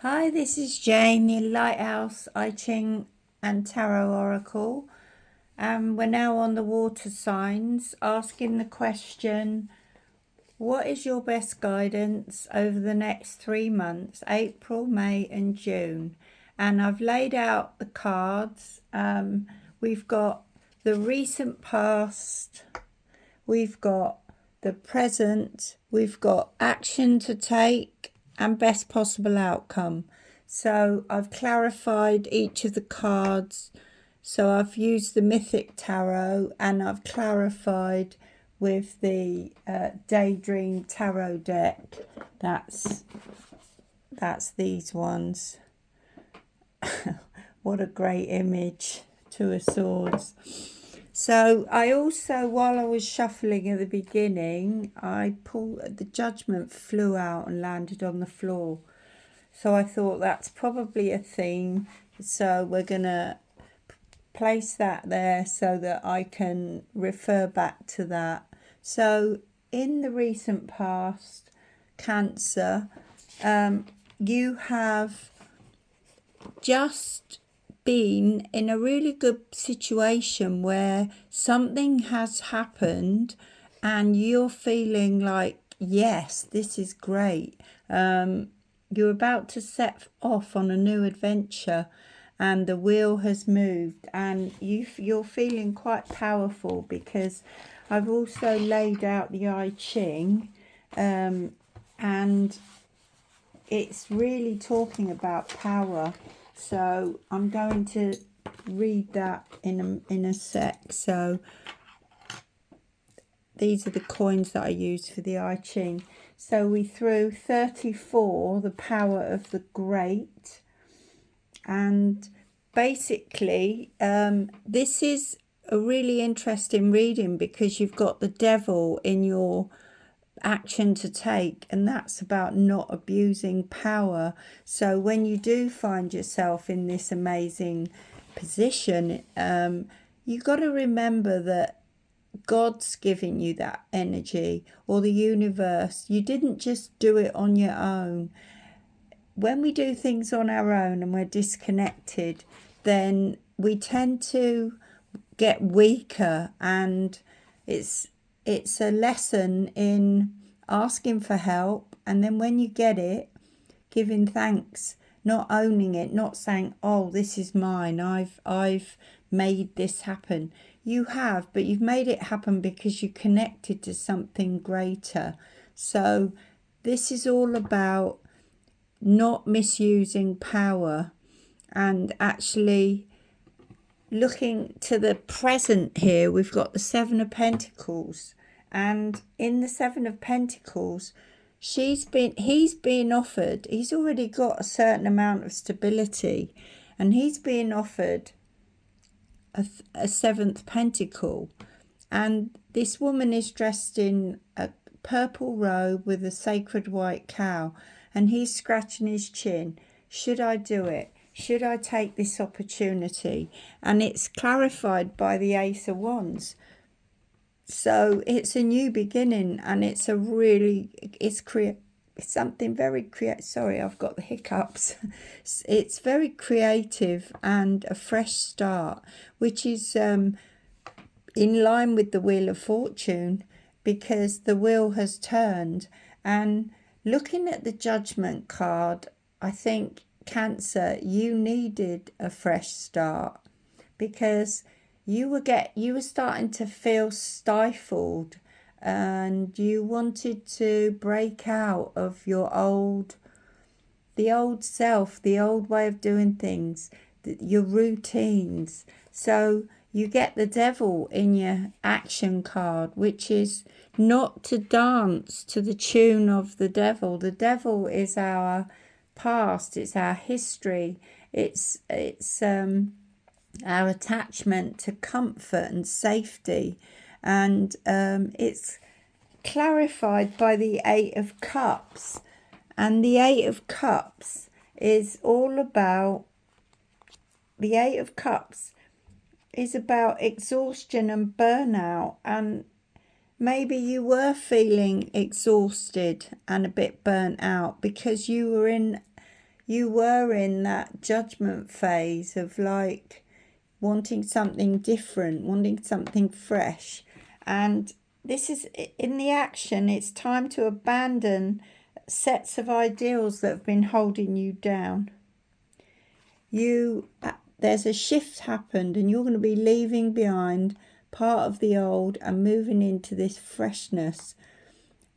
Hi, this is Jane, the Lighthouse I Ching and Tarot Oracle. We're now on the water signs, asking the question, what is your best guidance over the next 3 months, April, May and June? And I've laid out the cards. We've got the recent past, we've got the present, we've got action to take and best possible outcome. So I've clarified each of the cards. So I've used the Mythic Tarot and I've clarified with the Daydream Tarot deck. That's these ones. What a great image. Two of Swords. So I also, while I was shuffling at the beginning, I pulled, the Judgment flew out and landed on the floor. So I thought that's probably a theme. So we're going to place that there so that I can refer back to that. So in the recent past, Cancer, you have just been in a really good situation where something has happened and you're feeling like, yes, this is great. You're about to set off on a new adventure and the wheel has moved and you're feeling quite powerful, because I've also laid out the I Ching, and it's really talking about power. So I'm going to read that in a sec. So these are the coins that I used for the I Ching. So we threw 34, the power of the great. And basically, this is a really interesting reading because you've got the devil in your action to take, and that's about not abusing power. So when you do find yourself in this amazing position, you got to remember that God's giving you that energy, or the universe. You didn't just do it on your own. When we do things on our own and we're disconnected, then we tend to get weaker, and it's a lesson in asking for help, and then when you get it, giving thanks, not owning it, not saying, oh, this is mine, I've made this happen. You have, but you've made it happen because you connected to something greater. So this is all about not misusing power and actually looking to the present. Here we've got the Seven of Pentacles, and in the Seven of Pentacles, he's being offered, he's already got a certain amount of stability, and he's being offered a seventh pentacle. And this woman is dressed in a purple robe with a sacred white cow, and he's scratching his chin. Should I do it? Should I take this opportunity? And it's clarified by the Ace of Wands. So it's a new beginning, and it's a really, it's something very creative. Sorry, I've got the hiccups. It's very creative and a fresh start, which is in line with the Wheel of Fortune, because the wheel has turned. And looking at the Judgment card, I think, Cancer, you needed a fresh start, because you were starting to feel stifled, and you wanted to break out of the old self, the old way of doing things, your routines. So you get the devil in your action card, which is not to dance to the tune of the devil. The devil is our past, it's our history, it's our attachment to comfort and safety, and it's clarified by the Eight of Cups. And the Eight of Cups is all about, the Eight of Cups is about exhaustion and burnout. And maybe you were feeling exhausted and a bit burnt out because you you were in that judgment phase of like wanting something different, wanting something fresh. And this is in the action. It's time to abandon sets of ideals that have been holding you down. There's a shift happened, and you're going to be leaving behind part of the old and moving into this freshness.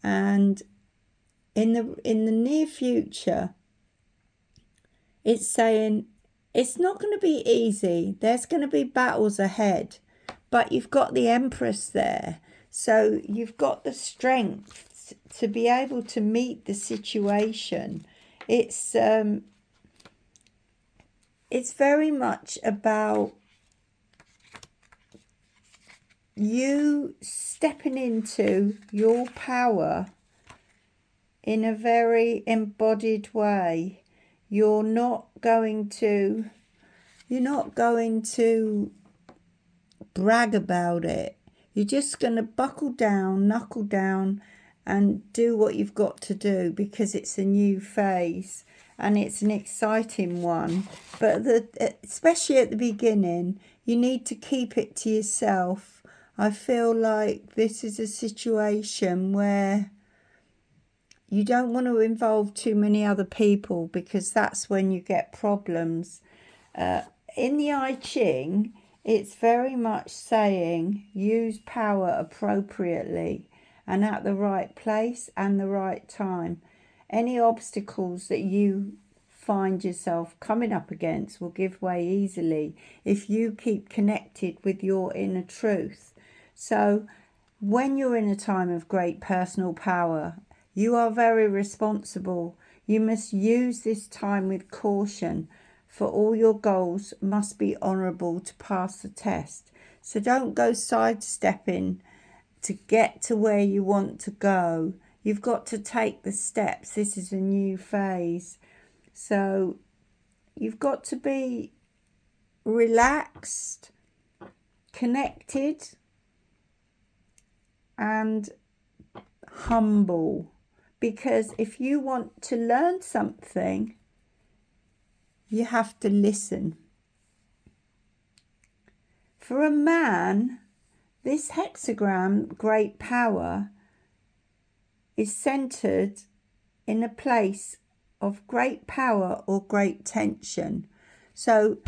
And in the near future, it's saying it's not going to be easy. There's going to be battles ahead, but you've got the Empress there, so you've got the strength to be able to meet the situation. It's very much about you stepping into your power in a very embodied way. You're not going to brag about it. You're just going to buckle down, knuckle down, and do what you've got to do, because it's a new phase and it's an exciting one. But especially at the beginning, you need to keep it to yourself. I feel like this is a situation where you don't want to involve too many other people, because that's when you get problems. In the I Ching, it's very much saying use power appropriately and at the right place and the right time. Any obstacles that you find yourself coming up against will give way easily if you keep connected with your inner truth. So when you're in a time of great personal power, you are very responsible. You must use this time with caution, for all your goals must be honourable to pass the test. So don't go sidestepping to get to where you want to go. You've got to take the steps. This is a new phase. So you've got to be relaxed, connected, and humble. Because if you want to learn something, you have to listen. For a man, this hexagram, great power, is centered in a place of great power or great tension. So,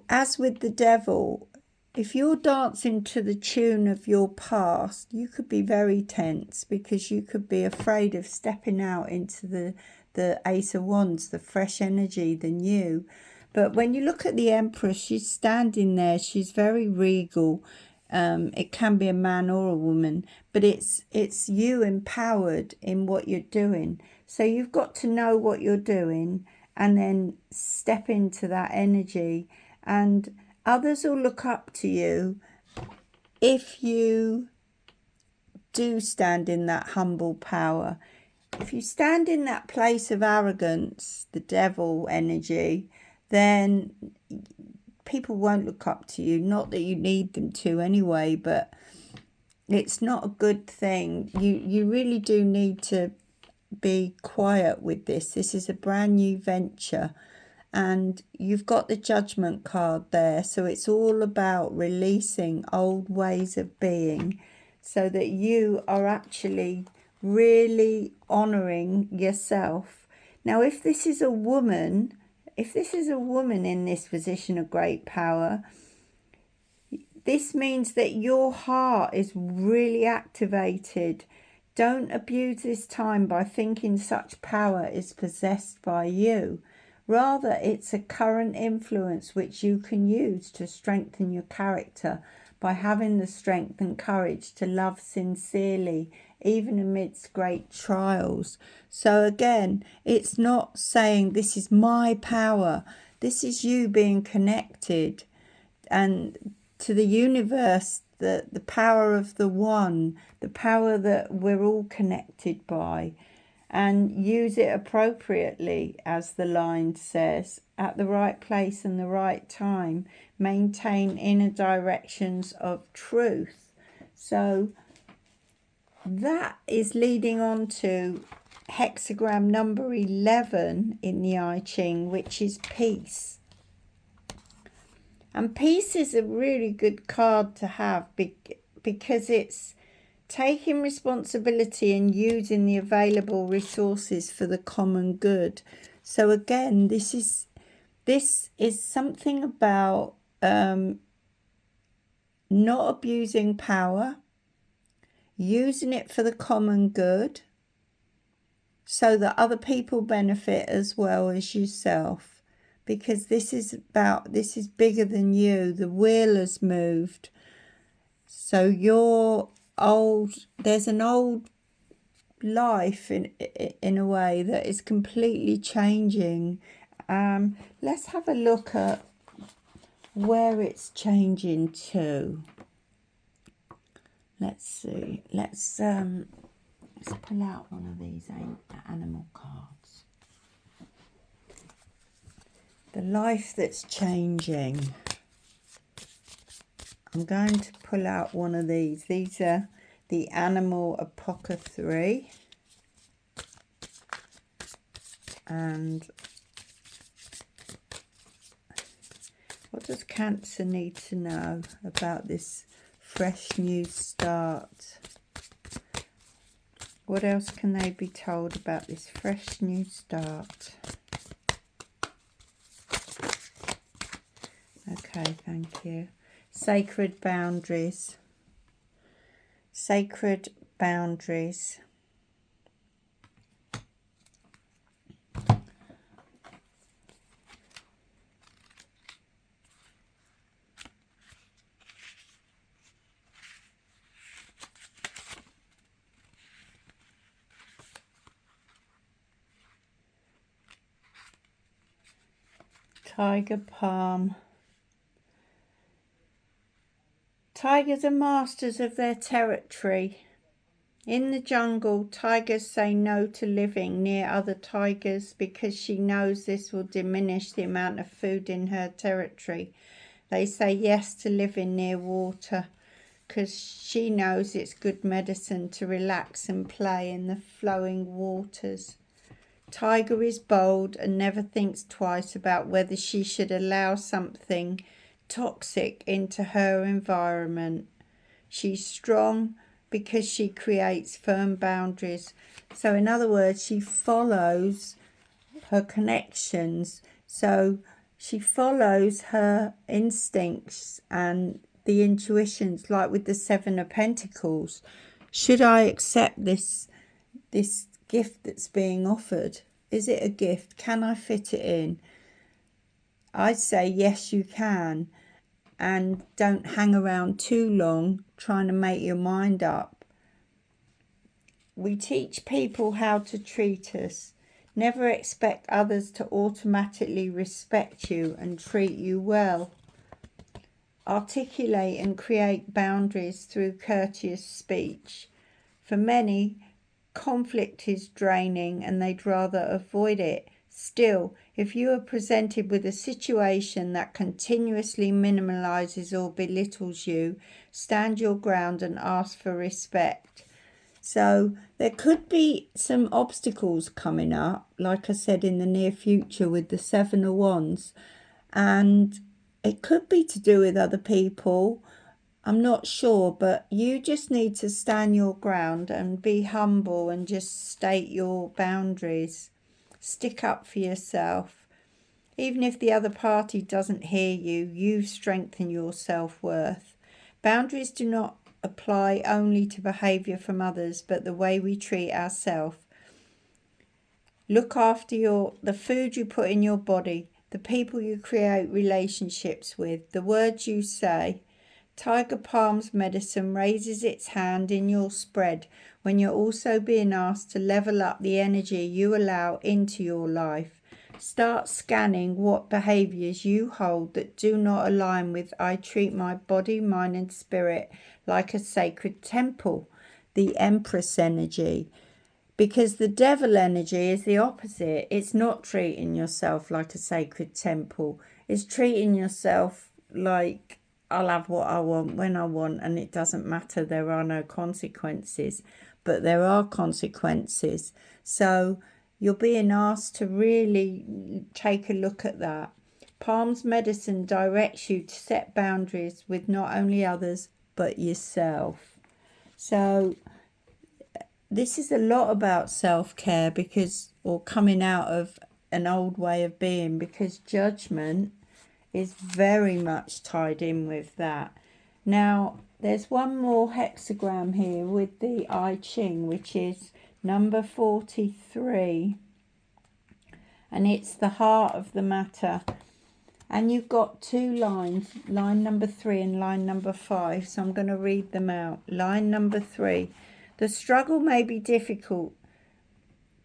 as with the devil, if you're dancing to the tune of your past, you could be very tense, because you could be afraid of stepping out into the Ace of Wands, the fresh energy, the new. But when you look at the Empress, she's standing there. She's very regal. It can be a man or a woman, but it's you empowered in what you're doing. So you've got to know what you're doing and then step into that energy, and others will look up to you if you do stand in that humble power. If you stand in that place of arrogance, the devil energy, then people won't look up to you. Not that you need them to anyway, but it's not a good thing. You really do need to be quiet with this. This is a brand new venture, and you've got the Judgment card there. So it's all about releasing old ways of being, so that you are actually really honouring yourself. Now, if this is a woman in this position of great power, this means that your heart is really activated. Don't abuse this time by thinking such power is possessed by you. Rather, it's a current influence which you can use to strengthen your character by having the strength and courage to love sincerely, even amidst great trials. So again, it's not saying this is my power. This is you being connected and to the universe, the power of the one, the power that we're all connected by. And use it appropriately, as the line says, at the right place and the right time. Maintain inner directions of truth. So that is leading on to hexagram number 11 in the I Ching, which is peace. And peace is a really good card to have because it's taking responsibility and using the available resources for the common good. So again, this is something about not abusing power, using it for the common good so that other people benefit as well as yourself, because this is bigger than you. The wheel has moved, so there's an old life in a way that is completely changing. Let's have a look at where it's changing to. Let's see. Let's pull out one of these animal cards. The life that's changing. I'm going to pull out one of these. These are the Animal Apothecary. And what does Cancer need to know about this fresh new start? What else can they be told about this fresh new start? Okay, thank you. Sacred boundaries. Sacred boundaries. Tiger palm. Tigers are masters of their territory. In the jungle, tigers say no to living near other tigers because she knows this will diminish the amount of food in her territory. They say yes to living near water because she knows it's good medicine to relax and play in the flowing waters. Tiger is bold and never thinks twice about whether she should allow something toxic into her environment. She's strong because she creates firm boundaries. So in other words, she follows her connections. So she follows her instincts and the intuitions, like with the Seven of Pentacles. Should I accept this gift that's being offered? Is it a gift? Can I fit it in? I'd say yes, you can. And don't hang around too long trying to make your mind up. We teach people how to treat us. Never expect others to automatically respect you and treat you well. Articulate and create boundaries through courteous speech. For many, conflict is draining and they'd rather avoid it. Still, if you are presented with a situation that continuously minimalizes or belittles you, stand your ground and ask for respect. So there could be some obstacles coming up, like I said, in the near future with the Seven of Wands. And it could be to do with other people. I'm not sure, but you just need to stand your ground and be humble and just state your boundaries. Stick up for yourself. Even if the other party doesn't hear you, you strengthen your self-worth. Boundaries do not apply only to behaviour from others, but the way we treat ourselves. Look after the food you put in your body, the people you create relationships with, the words you say. Tiger Palm's medicine raises its hand in your spread when you're also being asked to level up the energy you allow into your life. Start scanning what behaviours you hold that do not align with I treat my body, mind and spirit like a sacred temple, the Empress energy. Because the devil energy is the opposite. It's not treating yourself like a sacred temple. It's treating yourself like I'll have what I want when I want and it doesn't matter. There are no consequences. but there are consequences. So you're being asked to really take a look at that. Palms Medicine directs you to set boundaries with not only others, but yourself. So this is a lot about self-care, or coming out of an old way of being, because judgment is very much tied in with that. Now, there's one more hexagram here with the I Ching, which is number 43. And it's the heart of the matter. And you've got two lines, line number 3 and line number 5. So I'm going to read them out. Line number 3. The struggle may be difficult,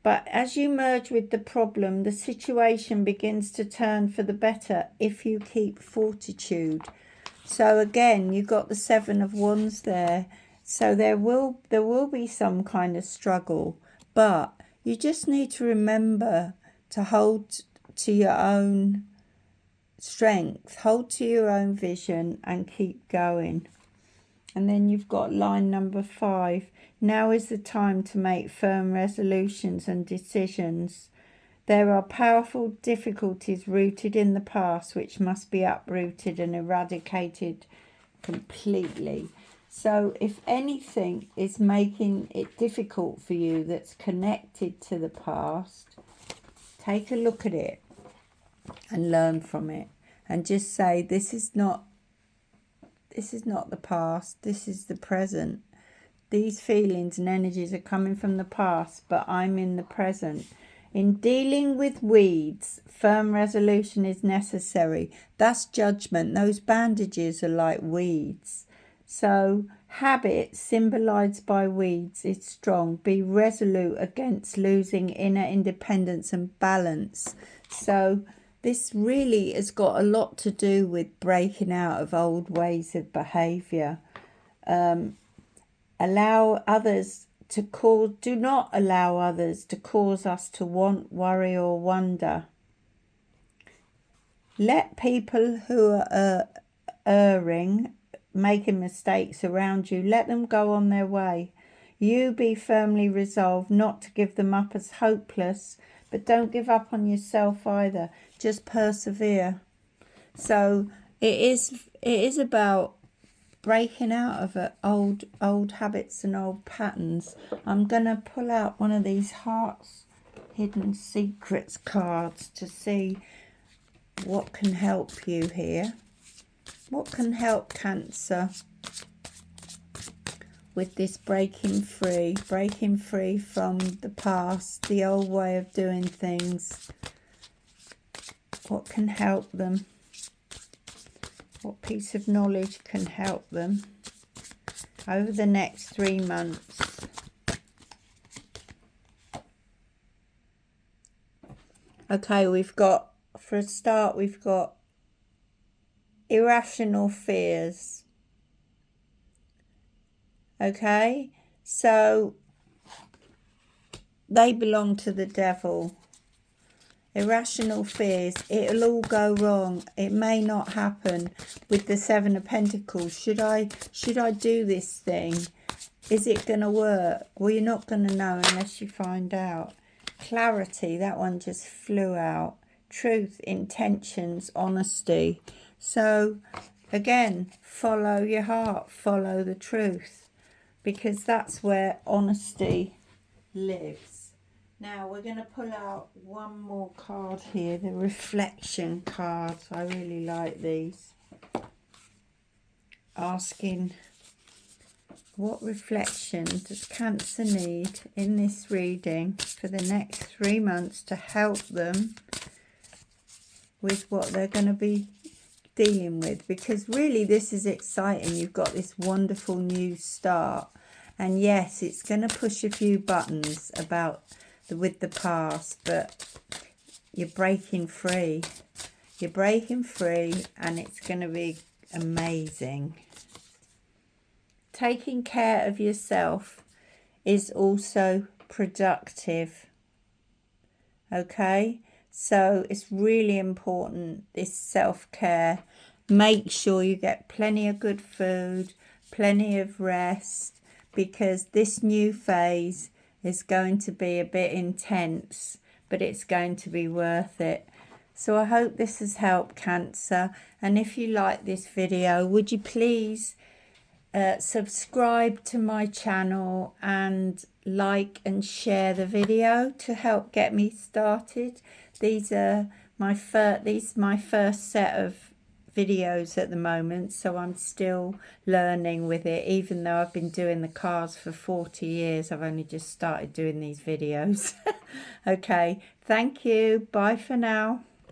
but as you merge with the problem, the situation begins to turn for the better if you keep fortitude. So again, you've got the 7 of Wands there. So there will be some kind of struggle, but you just need to remember to hold to your own strength, hold to your own vision and keep going. And then you've got line number 5. Now is the time to make firm resolutions and decisions. There are powerful difficulties rooted in the past which must be uprooted and eradicated completely. So if anything is making it difficult for you that's connected to the past, take a look at it and learn from it. And just say, this is not the past, this is the present. These feelings and energies are coming from the past, but I'm in the present. In dealing with weeds, firm resolution is necessary. That's judgment. Those bandages are like weeds. So habit symbolized by weeds is strong. Be resolute against losing inner independence and balance. So this really has got a lot to do with breaking out of old ways of behaviour. Do not allow others to cause us to want, worry or wonder. Let people who are erring, making mistakes around you, let them go on their way. You be firmly resolved not to give them up as hopeless, but don't give up on yourself either. Just persevere. So it is about breaking out of old habits and old patterns. I'm going to pull out one of these Hearts Hidden Secrets cards to see what can help you here. What can help Cancer with this breaking free from the past, the old way of doing things? What can help them? What piece of knowledge can help them over the next 3 months? Okay, for a start, we've got irrational fears. Okay, so they belong to the devil. Irrational fears, it'll all go wrong. It may not happen. With the 7 of Pentacles, should I do this thing? Is it going to work? Well, you're not going to know unless you find out. Clarity, that one just flew out. Truth, intentions, honesty. So again, follow your heart, follow the truth, because that's where honesty lives. Now we're going to pull out one more card here, the reflection cards. I really like these. Asking, what reflection does Cancer need in this reading for the next 3 months to help them with what they're going to be dealing with? Because really this is exciting. You've got this wonderful new start. And yes, it's going to push a few buttons with the past, but you're breaking free. You're breaking free and it's going to be amazing. Taking care of yourself is also productive. Okay, so it's really important, this self-care. Make sure you get plenty of good food, plenty of rest, because this new phase is going to be a bit intense, but it's going to be worth it. So I hope this has helped, Cancer. And if you like this video, would you please subscribe to my channel and like and share the video to help get me started. These are my first set of videos at the moment, so I'm still learning with it. Even though I've been doing the cards for 40 years, I've only just started doing these videos. Okay, thank you. Bye for now.